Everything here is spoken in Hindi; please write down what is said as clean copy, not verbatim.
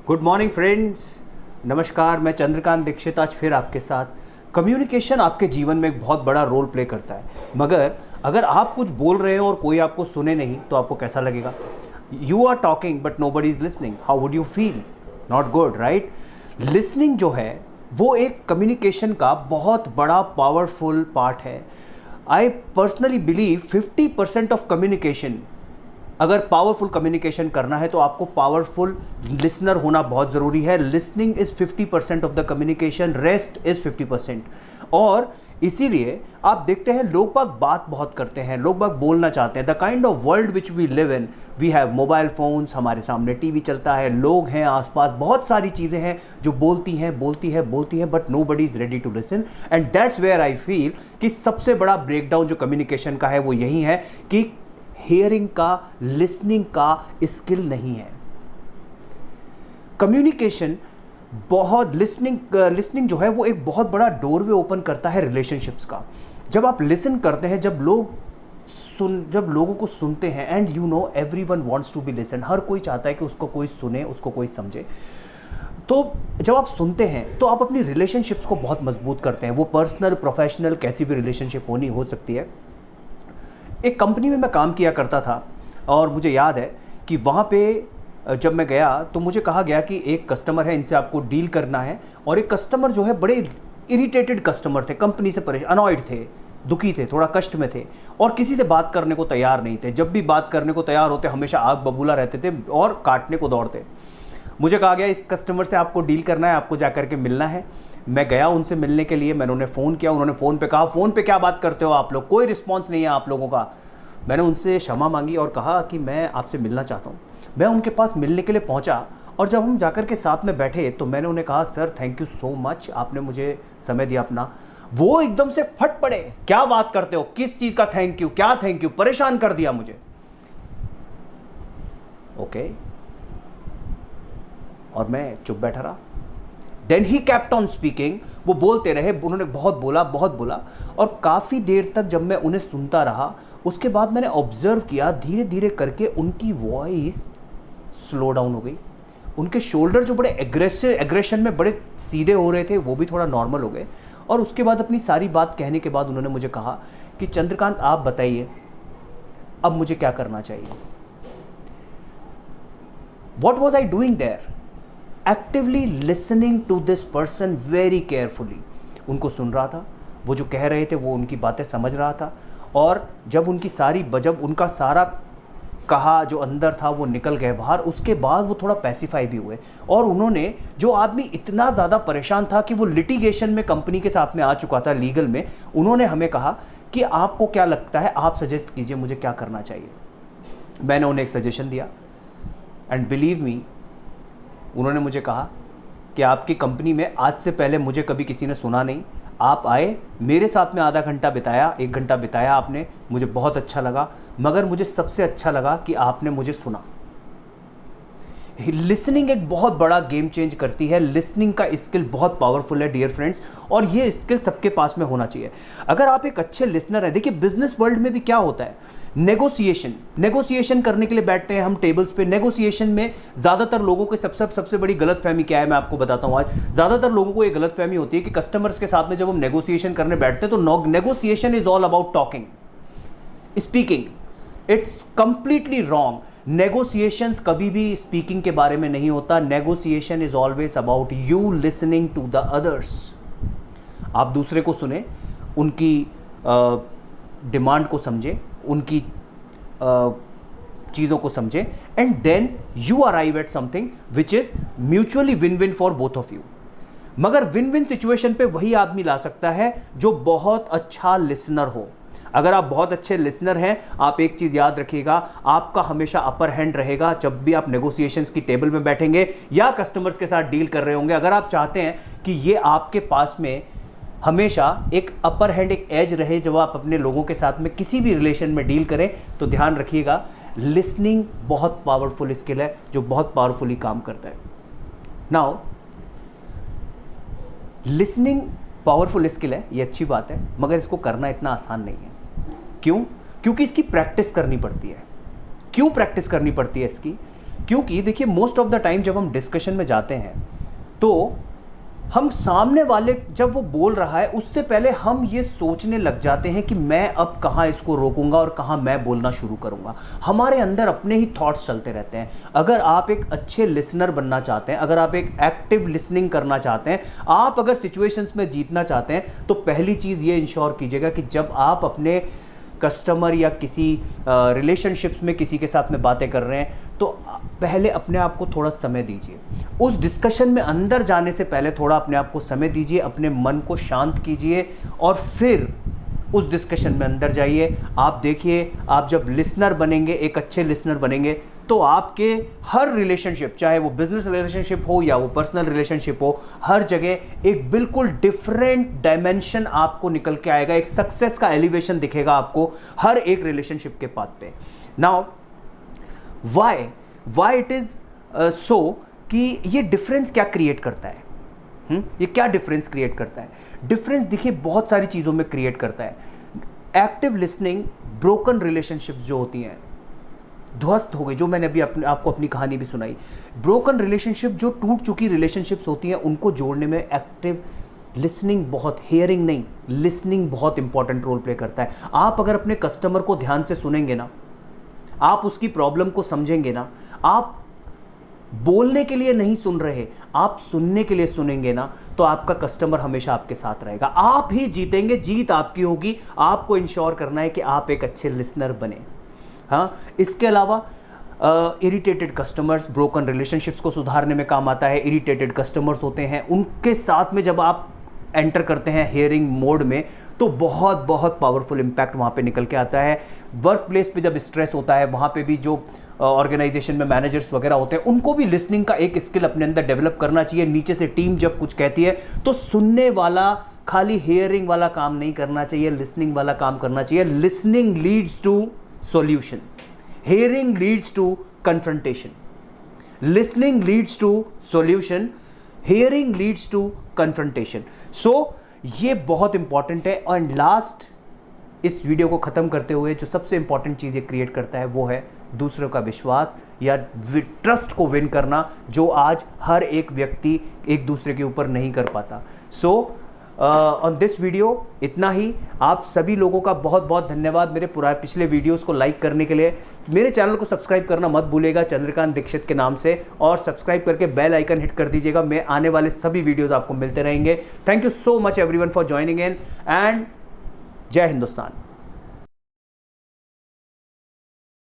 Good morning friends. नमस्कार, मैं चंद्रकांत दीक्षित आज फिर आपके साथ। कम्युनिकेशन आपके जीवन में एक बहुत बड़ा रोल प्ले करता है, मगर अगर आप कुछ बोल रहे हो और कोई आपको सुने नहीं तो आपको कैसा लगेगा? You are talking but nobody is listening, how would you feel? Not good, right? Listening जो है वो एक कम्युनिकेशन का बहुत बड़ा पावरफुल पार्ट है। I personally believe 50% of communication, अगर पावरफुल कम्युनिकेशन करना है तो आपको पावरफुल लिसनर होना बहुत ज़रूरी है। Listening is 50% of the communication, rest is 50%। और इसीलिए आप देखते हैं लोग बाग बात बहुत करते हैं, लोग बाग बोलना चाहते हैं। The kind of world which we live in, we have mobile phones, हमारे सामने टीवी चलता है, लोग हैं आसपास, बहुत सारी चीज़ें हैं जो बोलती हैं, but nobody is ready to listen. And that's where I feel कि सबसे बड़ा ब्रेकडाउन जो कम्युनिकेशन का है वो यही है कि हियरिंग का, लिसनिंग का स्किल नहीं है। कम्युनिकेशन बहुत लिसनिंग जो है वो एक बहुत बड़ा डोरवे ओपन करता है रिलेशनशिप्स का। जब आप लिसन करते हैं, जब लोगों को सुनते हैं, and you know everyone wants to be listen, हर कोई चाहता है कि उसको कोई सुने, उसको कोई समझे। तो जब आप सुनते हैं तो आप अपनी रिलेशनशिप्स को बहुत मजबूत करते हैं। वो पर्सनल, प्रोफेशनल, कैसी भी रिलेशनशिप हो सकती है। एक कंपनी में मैं काम किया करता था और मुझे याद है कि वहाँ पे जब मैं गया तो मुझे कहा गया कि एक कस्टमर है, इनसे आपको डील करना है। और एक कस्टमर जो है बड़े इरिटेटेड कस्टमर थे, कंपनी से परेशान, अनॉयड थे, दुखी थे, थोड़ा कष्ट में थे और किसी से बात करने को तैयार नहीं थे। जब भी बात करने को तैयार होते हमेशा आग बबूला रहते थे और काटने को दौड़ते। मुझे कहा गया इस कस्टमर से आपको डील करना है, आपको जा करके मिलना है। मैं गया उनसे मिलने के लिए, मैंने उन्हें फ़ोन किया, उन्होंने फ़ोन पे कहा फ़ोन पे क्या बात करते हो आप लोग, कोई रिस्पॉन्स नहीं है आप लोगों का। मैंने उनसे क्षमा मांगी और कहा कि मैं आपसे मिलना चाहता हूँ। मैं उनके पास मिलने के लिए पहुँचा और जब हम जाकर के साथ में बैठे तो मैंने उन्हें कहा sir thank you so much, आपने मुझे समय दिया अपना। वो एकदम से फट पड़े, क्या बात करते हो, किस चीज़ का थैंक यू, क्या थैंक यू, परेशान कर दिया मुझे। ओके, और मैं चुप बैठा रहा। Then he kept on speaking, वो बोलते रहे, उन्होंने बहुत बोला और काफ़ी देर तक जब मैं उन्हें सुनता रहा उसके बाद मैंने ऑब्जर्व किया धीरे धीरे करके उनकी वॉइस स्लो डाउन हो गई। उनके शोल्डर जो बड़े एग्रेशन में बड़े सीधे हो रहे थे वो भी थोड़ा नॉर्मल हो गए। और उसके बाद अपनी सारी बात कहने के बाद उन्होंने मुझे कहा कि चंद्रकांत आप बताइए अब मुझे क्या करना चाहिए। What was I doing there? Actively listening to this person very carefully. उनको सुन रहा था, वो जो कह रहे थे वो उनकी बातें समझ रहा था। और जब उनका सारा कहा जो अंदर था वो निकल गए बाहर, उसके बाद वो थोड़ा पैसिफाई भी हुए। और उन्होंने, जो आदमी इतना ज़्यादा परेशान था कि वो लिटिगेशन में कंपनी के साथ में आ चुका था, लीगल में, उन्होंने हमें कहा कि आपको क्या लगता है, आप सजेस्ट कीजिए मुझे क्या करना चाहिए। मैंने उन्हें एक सजेशन दिया एंड बिलीव मी, उन्होंने मुझे कहा कि आपकी कंपनी में आज से पहले मुझे कभी किसी ने सुना नहीं, आप आए, मेरे साथ में आधा घंटा बिताया, 1 घंटा बिताया आपने, मुझे बहुत अच्छा लगा, मगर मुझे सबसे अच्छा लगा कि आपने मुझे सुना। लिसनिंग एक बहुत बड़ा गेम चेंज करती है। लिसनिंग का स्किल बहुत पावरफुल है डियर फ्रेंड्स, और ये स्किल सबके पास में होना चाहिए। अगर आप एक अच्छे लिसनर हैं, देखिए बिजनेस वर्ल्ड में भी क्या होता है, नेगोशिएशन करने के लिए बैठते हैं हम टेबल्स पे। नेगोशिएशन में ज़्यादातर लोगों की सबसे बड़ी गलतफहमी क्या है, मैं आपको बताता हूँ आज। ज़्यादातर लोगों को ये गलतफहमी होती है कि कस्टमर्स के साथ में जब हम नेगोशिएशन करने बैठते हैं तो negotiation is all about talking, speaking. It's completely wrong. Negotiations कभी भी स्पीकिंग के बारे में नहीं होता। Negotiation is always about you listening to the others. आप दूसरे को सुने, उनकी डिमांड को समझे, उनकी चीज़ों को समझे, and then you arrive at something which is mutually win win for both of you. मगर विन विन सिचुएशन पे वही आदमी ला सकता है जो बहुत अच्छा लिसनर हो। अगर आप बहुत अच्छे लिसनर हैं, आप एक चीज़ याद रखिएगा, आपका हमेशा अपर हैंड रहेगा जब भी आप नेगोशिएशंस की टेबल में बैठेंगे या कस्टमर्स के साथ डील कर रहे होंगे। अगर आप चाहते हैं कि ये आपके पास में हमेशा एक अपर हैंड, एक एज रहे जब आप अपने लोगों के साथ में किसी भी रिलेशन में डील करें, तो ध्यान रखिएगा लिसनिंग बहुत पावरफुल स्किल है जो बहुत पावरफुली काम करता है। नाउ लिसनिंग पावरफुल स्किल है, ये अच्छी बात है, मगर इसको करना इतना आसान नहीं है। क्यों? क्योंकि इसकी प्रैक्टिस करनी पड़ती है। क्यों प्रैक्टिस करनी पड़ती है इसकी? क्योंकि देखिए मोस्ट ऑफ द टाइम जब हम डिस्कशन में जाते हैं तो हम सामने वाले जब वो बोल रहा है उससे पहले हम ये सोचने लग जाते हैं कि मैं अब कहाँ इसको रोकूंगा और कहाँ मैं बोलना शुरू करूंगा। हमारे अंदर अपने ही थॉट्स चलते रहते हैं। अगर आप एक अच्छे लिसनर बनना चाहते हैं, अगर आप एक एक्टिव लिसनिंग करना चाहते हैं, आप अगर सिचुएशंस में जीतना चाहते हैं, तो पहली चीज़ ये इंश्योर कीजिएगा कि जब आप अपने कस्टमर या किसी रिलेशनशिप्स में किसी के साथ में बातें कर रहे हैं तो पहले अपने आप को थोड़ा समय दीजिए। उस डिस्कशन में अंदर जाने से पहले थोड़ा अपने आप को समय दीजिए, अपने मन को शांत कीजिए और फिर उस डिस्कशन में अंदर जाइए। आप देखिए, आप जब लिसनर बनेंगे, एक अच्छे लिसनर बनेंगे, तो आपके हर रिलेशनशिप, चाहे वो बिजनेस रिलेशनशिप हो या वो पर्सनल रिलेशनशिप हो, हर जगह एक बिल्कुल डिफरेंट डायमेंशन आपको निकल के आएगा। एक सक्सेस का एलिवेशन दिखेगा आपको हर एक रिलेशनशिप के पाथ पे। Now why it is so कि ये डिफरेंस क्या क्रिएट करता है? ये क्या डिफरेंस क्रिएट करता है? डिफरेंस देखिए बहुत सारी चीज़ों में क्रिएट करता है। एक्टिव लिसनिंग ब्रोकन रिलेशनशिप्स जो होती हैं, ध्वस्त हो गई, जो मैंने अभी आपको अपनी कहानी भी सुनाई, ब्रोकन रिलेशनशिप, जो टूट चुकी रिलेशनशिप्स होती हैं, उनको जोड़ने में एक्टिव लिसनिंग बहुत, हेयरिंग नहीं, लिसनिंग बहुत इंपॉर्टेंट रोल प्ले करता है। आप अगर अपने कस्टमर को ध्यान से सुनेंगे ना, आप उसकी प्रॉब्लम को समझेंगे ना, आप बोलने के लिए नहीं सुन रहे, आप सुनने के लिए सुनेंगे ना, तो आपका कस्टमर हमेशा आपके साथ रहेगा। आप ही जीतेंगे, जीत आपकी होगी। आपको इंश्योर करना है कि आप एक अच्छे लिसनर बने। हाँ, इसके अलावा इरिटेटेड कस्टमर्स ब्रोकन रिलेशनशिप्स को सुधारने में काम आता है। इरिटेटेड कस्टमर्स होते हैं, उनके साथ में जब आप एंटर करते हैं हेयरिंग मोड में, तो बहुत बहुत पावरफुल इम्पैक्ट वहाँ पे निकल के आता है। वर्क प्लेस पे जब स्ट्रेस होता है, वहाँ पे भी जो ऑर्गेनाइजेशन में मैनेजर्स वगैरह होते हैं, उनको भी लिसनिंग का एक स्किल अपने अंदर डेवलप करना चाहिए। नीचे से टीम जब कुछ कहती है तो सुनने वाला, खाली हेयरिंग वाला काम नहीं करना चाहिए, लिसनिंग वाला काम करना चाहिए। Listening leads to solution, hearing leads to confrontation. Listening leads to solution, hearing leads to confrontation. So ये बहुत इंपॉर्टेंट है। और लास्ट, इस वीडियो को ख़त्म करते हुए जो सबसे इंपॉर्टेंट चीज़ ये क्रिएट करता है वो है दूसरों का विश्वास या ट्रस्ट को विन करना, जो आज हर एक व्यक्ति एक दूसरे के ऊपर नहीं कर पाता। सो ऑन दिस वीडियो इतना ही। आप सभी लोगों का बहुत बहुत धन्यवाद मेरे पिछले वीडियोस को लाइक करने के लिए। मेरे चैनल को सब्सक्राइब करना मत भूलिएगा चंद्रकांत दीक्षित के नाम से, और सब्सक्राइब करके बेल आइकन हिट कर दीजिएगा। मैं आने वाले सभी वीडियोस आपको मिलते रहेंगे। Thank you so much everyone for joining in, and जय हिंदुस्तान।